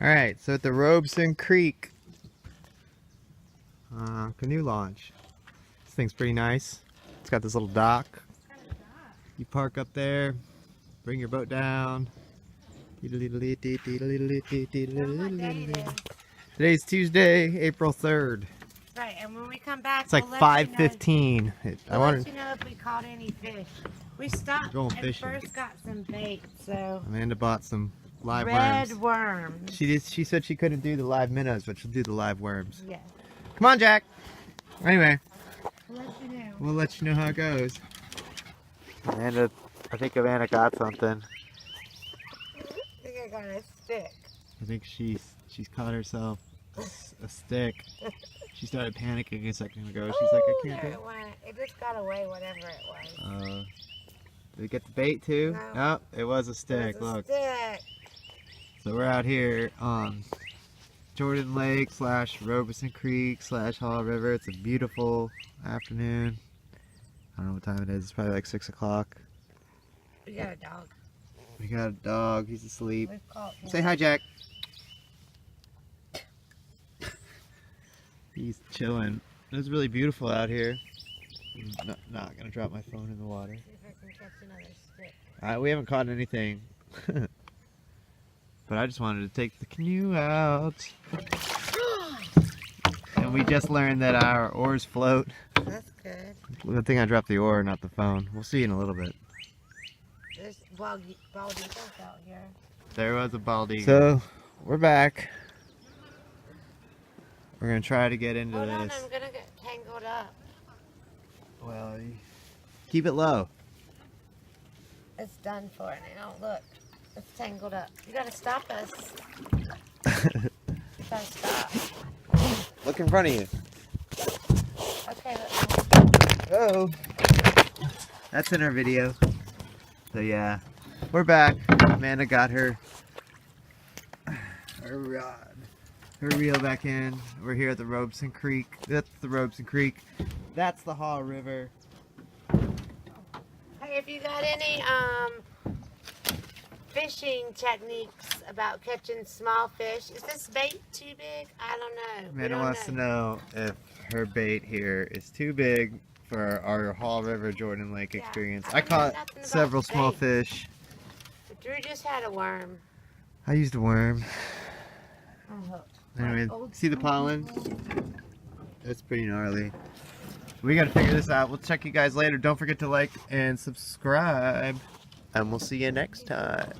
Alright, so at the Roberson Creek Canoe Launch. This thing's pretty nice. It's got this little dock. You park up there, bring your boat down. Today's Tuesday, April 3rd. Right, and when we come back, It's like 5:15. We'll let you know if we caught any fish. We stopped Going and fishing. first got some bait, so Amanda bought some live red worms. worms. She said she couldn't do the live minnows, but she'll do the live worms. Yeah. Come on, Jack. Anyway, We'll let you know. we'll let you know how it goes. Amanda, I think Amanda got something. I think I got a stick. I think she's caught herself a stick. She started panicking a second ago. She's like, I can't there do it went. It just got away, whatever it was. Did we get the bait too? No. Oh, it was a stick. It was a Look. stick. So we're out here on Jordan Lake / Roberson Creek / Haw River. It's a beautiful afternoon. I don't know what time it is. It's probably like 6 o'clock. We got a dog. We got a dog. He's asleep. We've caught him. Say hi, Jack. He's chilling. It's really beautiful out here. I'm not gonna drop my phone in the water. See if I can catch another stick. We haven't caught anything. But I just wanted to take the canoe out. And we just learned that our oars float. That's good. Good thing I dropped the oar, not the phone. We'll see in a little bit. There's bald eagles out here. There was a bald eagle. So, we're back. We're going to try to get into Hold this. on, I'm gonna get tangled up. Well, keep it low. It's done for now. Look, it's tangled up. You gotta stop us. You gotta stop. Look in front of you. Okay, look. Oh. That's in our video. So yeah, we're back. Amanda got her rod, her reel back in. We're here at the Roberson Creek. That's the Roberson Creek. That's the Haw River. Hey, if you got any fishing techniques about catching small fish, is this bait too big? I don't know. Amanda wants to know if her bait here is too big for our Haw River Jordan Lake experience. I caught several small fish. But Drew just had a worm. I used a worm. Oh, Anyway, see the pollen? That's pretty gnarly. We gotta figure this out. We'll check you guys later. Don't forget to like and subscribe. And we'll see you next time.